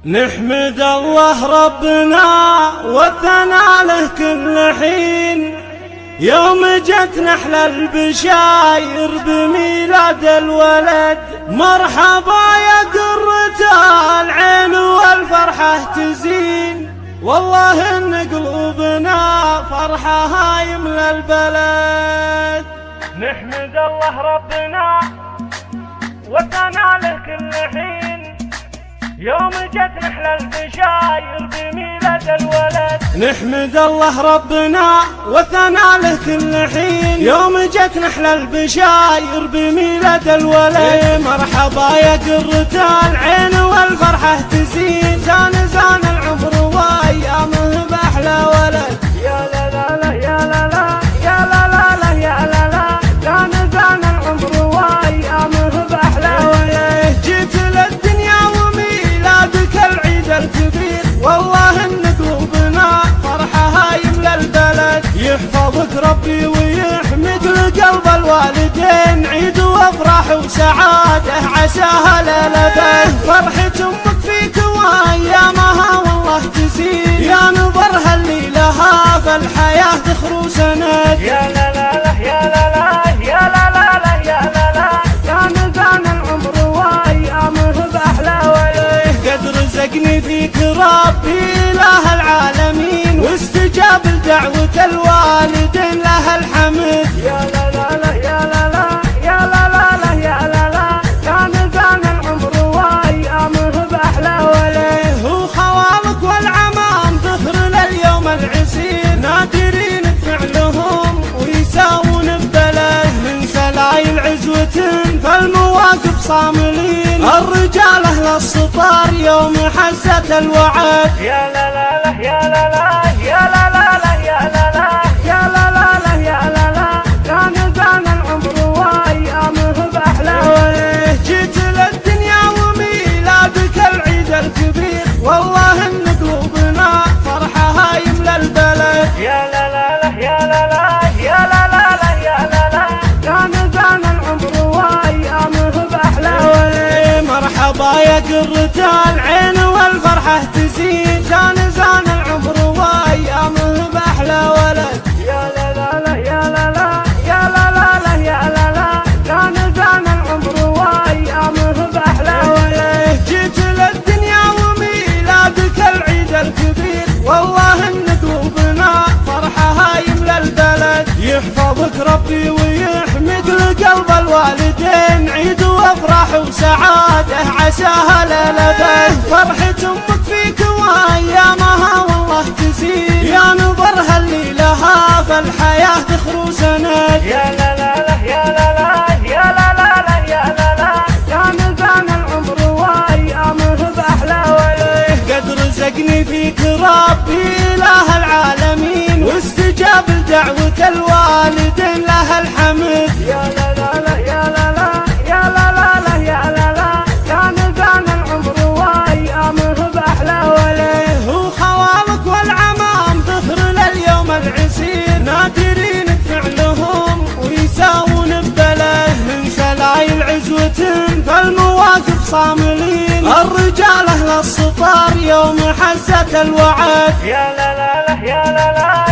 نحمد الله ربنا والثناء له كل حين، يوم جت نحل البشاير بميلاد الولد. مرحبا يا قرة العين والفرحة تزين، والله ان قلوبنا فرحها يملى البلد. نحمد الله ربنا والثناء له كل حين، يوم جت نحل البشاير بميلاد الولد. نحمد الله ربنا والثناء له كل حين، يوم جت نحل البشاير بميلاد الولد. مرحبا يا قرة العين والفرحة تزين، زان العمر وايامه باحلى ولد. يا لا لا لا يا لا لا يا لا لا لا يا لا لا، زان العمر وايامه باحلى ولد. جيت للدنيا وميلادك العيد الكبير، والله ان قلوبنا فرحها يملى البلد. يحفظك ربي ويحمد لقلب الوالدين، عيد وافراح وسعاده عساها للابد. فرحة امك فيك وايامها والله تزيد، يا نظرها اللي لها فالحياه تخرو سند. يا لا لا لا يا لا لا يا لا لا لا يا لا لا، زان العمر وايامه باحلى ولد. قد رزقني فيك ربي اله العالمين، واستجاب لدعوة الوالدين له الحمد. يا لا لا لا يا لا لا يا لا لا لا يا لا لا، زان العمر وايامه باحلى ولد. وخوالك والعمام ظهر لليوم العسير، نادرين بفعلهم ويساوون ببلد. من سلايل عزوة فالمواقف صاملين، الرجال اهل السطار يوم حزت الوعد. يا لا لا لا يا لا لا يا لا لا لا يا لا لا يا لا لا لا يا لا لا، زان العمر وايامه باحلى ولد. جيت للدنيا وميلادك العيد الكبير، والله ان قلوبنا فرحها يملى البلد. يا لا لا لا يا لا لا يا لا لا لا يا لا لا، زان العمر وايامه باحلى ولد. مرحبا يا قرة العين والفرحة تزين، زان العمر وايامه باحلى ولد. يا لا لا لا يا لا لا يا لا لا لا يا لا لا، زان العمر وايامه باحلى ولد. جيت للدنيا وميلادك العيد الكبير، والله ان قلوبنا فرحها يملى البلد. يحفظك ربي ويحمد لقلب الوالدين، عيد وافراح وسعاده عساها للابد. فرحة امك فيك وايامها والله تزيد، يا نظرها اللي لها فالحياه تخرو سند. يا لا لا لا يا لا لا يا لا لا لا يا لا لا، زان العمر وايامه باحلى ولد. قد رزقني فيك ربي اله العالمين، واستجاب لدعوة الوالدين له الحمد. يا لا لا لا يا لا لا يا لا لا لا يا لا لا، زان العمر وايامه باحلى ولد. وخوالك والعمام ظهر لليوم العسير، نادرين بفعلهم ويساوون ببلد. من سلايل عزوة فالمواقف صاملين، الرجال اهل السطار يوم حزت الوعد. يا لا لا لا يا لا لا